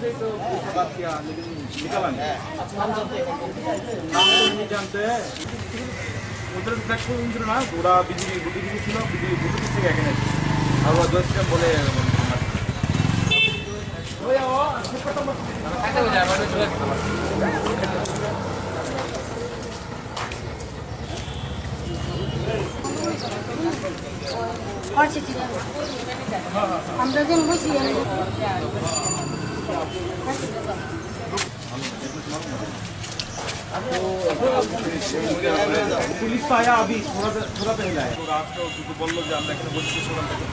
से तो बात किया लेकिन निकाला नहीं। नाम नहीं जानते हैं। उधर प्लेटफॉर्म इंजन ना पूरा बीजेपी ছিল बीजेपी থেকে এখানে আর ওরা দশটা বলে ওই ও কত কাছে হয়ে যায় মানে চলে और से चीज हम डजन बसी है पुलिस तो आया अभी थोड़ा पहले आया तो रात को बोल যে আমরা এখানে বসে সেখান থেকে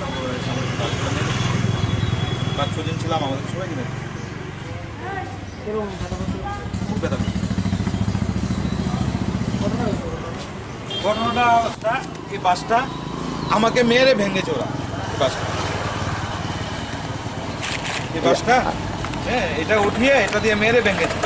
রাত 6 দিন ছিলাম আমাদের সবাই কিনে খুব ব্যথা ঘটনাটা এই বাসটা আমাকে মেরে ভেঙেছে ওরা এই বাসটা হ্যাঁ এটা উঠিয়ে এটা দিয়ে মেরে ভেঙেছে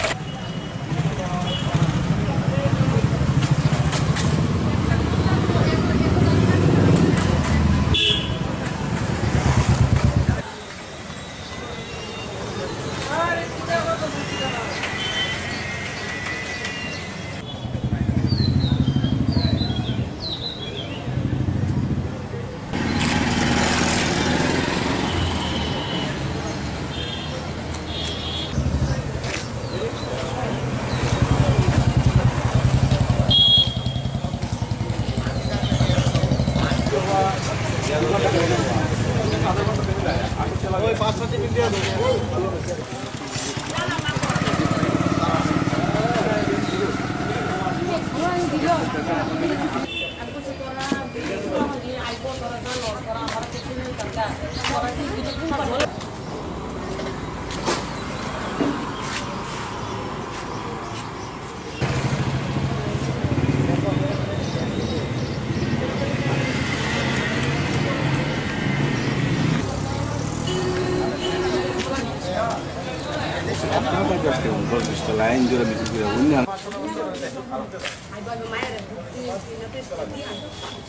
lain juga bisa punya.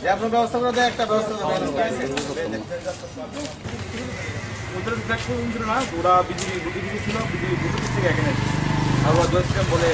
Ya আপনার ব্যবস্থা করে দেয় একটা ব্যবস্থা উধর প্ল্যাটফর্ম ইঞ্জিন না পুরা বিজেপি ছিল বিজেপি থেকে এখানে আর ওরা দশটা বলে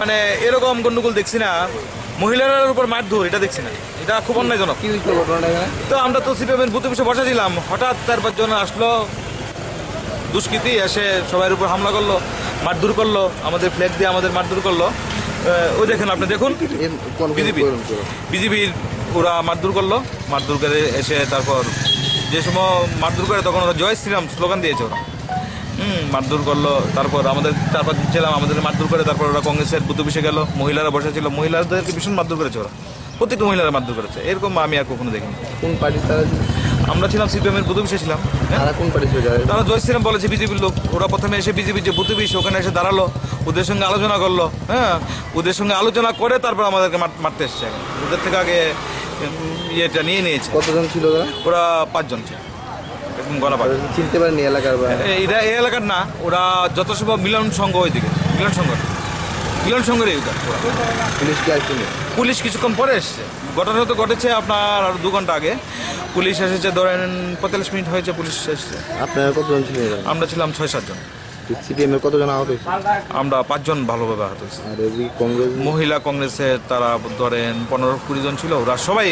মানে এরকম গন্ডগোল দেখছি না মহিলার উপর মারধর এটা দেখছি না এটা খুব অন্যায়জনক তো আমরা তো সিপিএমের বুথে বসে বসা ছিলাম হঠাৎ 4-5 জন আসলো দুষ্কৃতী এসে সবার উপর হামলা করলো মারধর করলো আমাদের ফ্ল্যাগ দিয়ে আমাদের মারধর করলো ওই দেখেন আপনি দেখুন বিজেপির ওরা মারধর করলো মারধর করে এসে তারপর যে সময় মারধর করে তখন ওরা জয় শ্রীরাম স্লোগান দিয়েছে ওরা মারধর করলো তারপর আমাদের 4-5 দিন ছিলাম আমাদের মারধর করে তারপর ওরা কংগ্রেসের বুথ অফিসে গেল মহিলারা বসে ছিল মহিলাদেরকে ভীষণ মারধর করেছে ওরা প্রত্যেকটা মহিলারা মারধর করেছে এরকম আমি আর কখনো দেখিনি কোন পার্টি তারা আমরা ছিলাম সিপিএমের বুথ অফিসে ছিলাম তারা কোন পার্টি ছিল তারা জয় শ্রীরাম বলেছে বিজেপির লোক ওরা প্রথমে এসে বিজেপির যে বুথ অফিস ওখানে এসে দাঁড়ালো ওদের সঙ্গে আলোচনা করলো হ্যাঁ ওদের সঙ্গে আলোচনা করে তারপর আমাদেরকে মারতে এসছে ওদের থেকে আগে ইয়েটা নিয়ে নিয়েছে কতজন ছিল ওরা 5 জন ছিল চিনতে পারেনি এলাকার এটা এই এলাকার না ওরা যত সম্ভব মিলন সংঘ ওইদিকে মিলন সংঘের এই পুলিশ কি আসছে পুলিশ কিছুক্ষণ পরে এসছে ঘটনা তো ঘটেছে আপনার আর 2 ঘন্টা আগে পুলিশ এসেছে ধরেন 45 মিনিট হয়েছে পুলিশ এসেছে আপনারা কতজন ছিলেন আমরা ছিলাম 6-7 জন সিপিএম এর কতজন আহত হয়েছে আমরা 5 জন ভালোভাবে আহত হয়েছে আর এই কংগ্রেস মহিলা কংগ্রেসের তারা ধরেন 15-20 জন ছিল ওরা সবাই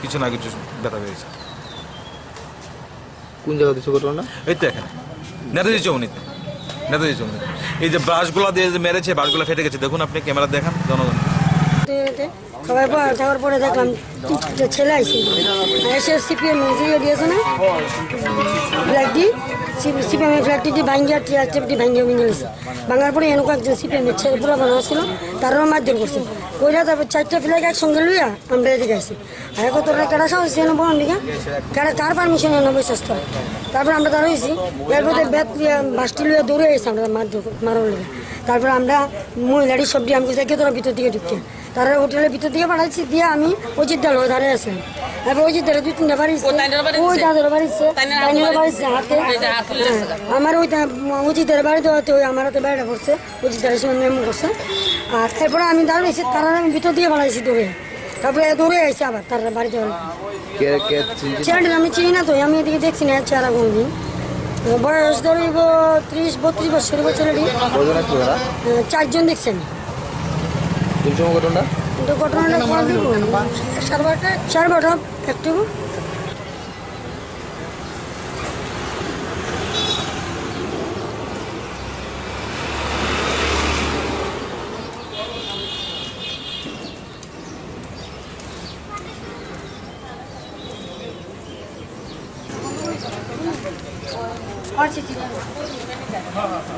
কিছু না কিছু ব্যথা পেয়েছে কোন জায়গা থেকে ঘটনা এই তো এখানে নেতাজি চৌমুনিতে এই যে ব্রাশগুলো দিয়ে যে মেরেছে ব্রাশগুলো ফেটে গেছে দেখুন আপনি ক্যামেরা দেখান জনগণ সবাই থাকার পরে দেখলাম যে ছেলে আইসি এসে সিপিএম দিয়েছে না ফ্ল্যাগটি সিপিএমের ফ্ল্যাগটি ভাঙ্গিয়া টিআরটি ভাঙ্গিয়া ভেঙে গেছে। ভাঙার পরে এরকম একজন সিপিএমের ছেলে পুরো বানানো ছিল, তারও মারধর করছে। ওইটা তারপর 4টা ফ্ল্যাগ একসঙ্গে লইয়া আমরা এদিকে আসি। আর এখন তোরা কেটা সাহস ছিল বলার দিকে কেটা কার পারমিশন এনে বৈশাস্ত। তারপরে আমরা দাঁড়িয়েছি, এরপর ব্যাগ লিয়া বাসটি লইয়া দৌড়ে গেছি আমরা মারার লেগে। তারপরে আমরা মহিলাটি সবটি আমি চাইকে তোরা ভিতর দিকে ঢুকতে, তারা হোটেলের ভিতর দিকে পাঠাচ্ছি দিয়ে আমি অজিত ডাল ধারে আসলাম। তারপর অজিত ডালে 2-3টা বাড়িছে, ওই দাদারও বাড়িছে, বাড়িছে হাতে আমার ওই অজিতের বাড়ি দেওয়াতে ওই আমার হাতে বাড়িটা পড়ছে, অজিত ডালের সময় মেমো করছে। আর এরপরে আমি দাঁড়িয়েছি, তারা আমি ভিতর দিকে পাঠাইছি দৌড়ে। তারপরে দৌড়ে আসছি আবার তারা বাড়িতে ছেলেটা আমি চিনি না তো, আমি এদিকে দেখছি না চেহারা কোনদিন। বয়স ধরব 30-32 বছর ছেলেটি। 4জন দেখছি আমি। ঘটনাটা সাড়ে 12টা একটু।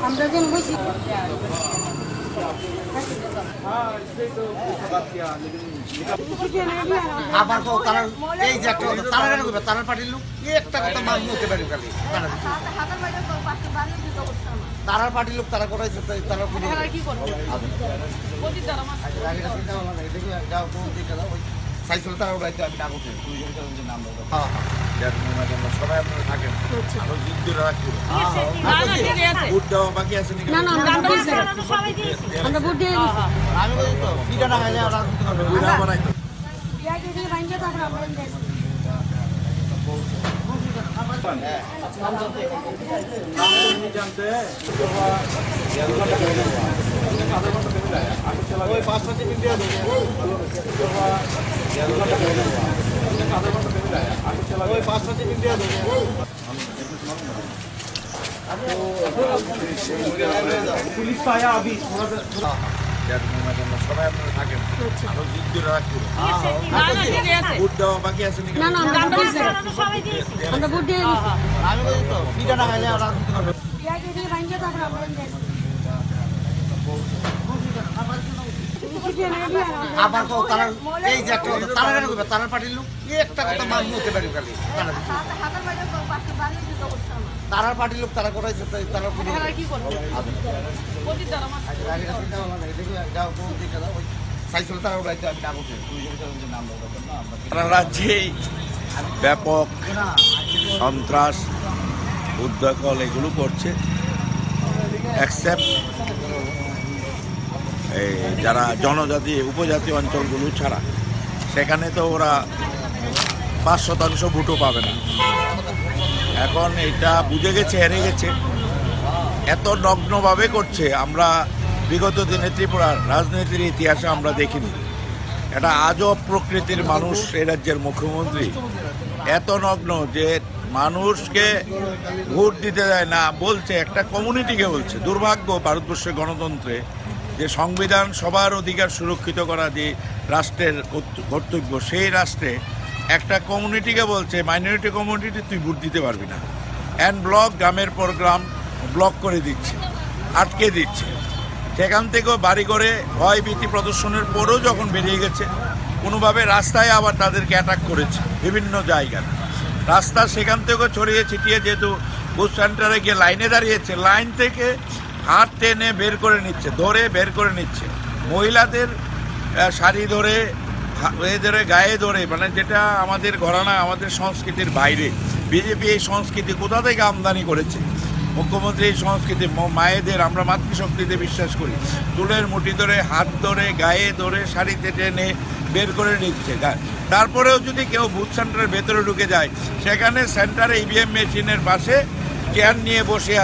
আমরা যেন বসি আবার কও তারা এই যে একটা তারা কেন করবে তারা পার্টির লোক একটা কথা মান্য হতে পারে খালি তারা পার্টির লোক তারা করাইছে তারা কি করবে সাইকেল তারা উড়াইতে আমি ডাক উঠে নাম সবাই আপনারা থাকেন আরো যুদ্ধ রাখি ভোট দেওয়া বাকি আছে নাকি আমরা ভোট দিয়ে আমি বলি তো ফিটা না খাইলে ওরা বুড়া বানাইতো पुलिस तो आया अभी थोड़ा সবাই আপনারা থাকেন আরো যুদ্ধ রাখি ভোট দেওয়া বাকি আছে নাকি আমরা ভোট দিয়ে আমি বলি তো ফিটা না খাইলে ওরা আবার কও তারা এই যে একটা তারা কেন করবে তারা পার্টির লোক একটা কথা মান্য হতে পারে খালি তারা পার্টির লোক তারা করাইছে তারা কি করবে সাইকেল তারা উড়াইতে আমি ডাক উঠে সারা রাজ্যেই ব্যাপক সন্ত্রাস উদ্যোগল এগুলো করছে অ্যাকসেপ্ট এই যারা জনজাতি উপজাতি অঞ্চলগুলো ছাড়া, সেখানে তো ওরা 5% ভোটও পাবে না। এখন এটা বুঝে গেছে, হেরে গেছে, এত নগ্নভাবে করছে আমরা বিগত দিনে ত্রিপুরার রাজনীতির ইতিহাসে আমরা দেখিনি। এটা আজব প্রকৃতির মানুষ এই রাজ্যের মুখ্যমন্ত্রী, এত নগ্ন যে মানুষকে ভোট দিতে দেয় না, বলছে একটা কমিউনিটিকে বলছে। দুর্ভাগ্য ভারতবর্ষের গণতন্ত্রে যে সংবিধান সবার অধিকার সুরক্ষিত করা যে রাষ্ট্রের কর্তব্য, সেই রাষ্ট্রে একটা কমিউনিটিকে বলছে মাইনরিটি কমিউনিটি তুই ভোট দিতে পারবি না। অ্যান্ড ব্লক গ্রামের পর গ্রাম ব্লক করে দিচ্ছে, আটকে দিচ্ছে। সেখান থেকেও বাড়ি করে ভয় ভীতি প্রদর্শনের পরেও যখন বেরিয়ে গেছে, কোনোভাবে রাস্তায় আবার তাদেরকে অ্যাটাক করেছে বিভিন্ন জায়গায়। রাস্তা সেখান থেকেও ছড়িয়ে ছিটিয়ে, যেহেতু বুথ সেন্টারে গিয়ে লাইনে দাঁড়িয়েছে, লাইন থেকে হাত টেনে বের করে নিচ্ছে, ধরে বের করে নিচ্ছে। মহিলাদের শাড়ি ধরে এদের গায়ে ধরে, মানে যেটা আমাদের ঘরানা, আমাদের সংস্কৃতির বাইরে। বিজেপি এই সংস্কৃতি কোথা থেকে আমদানি করেছে? মুখ্যমন্ত্রী এই সংস্কৃতি, মায়েদের, আমরা মাতৃশক্তিতে বিশ্বাস করি, চুলের মুঠি ধরে, হাত ধরে, গায়ে ধরে, শাড়িতে টেনে বের করে নিচ্ছে। তারপরেও যদি কেউ বুথ সেন্টারের ভেতরে ঢুকে যায়, সেখানে সেন্টারে ইভিএম মেশিনের পাশে চেয়ার নিয়ে বসে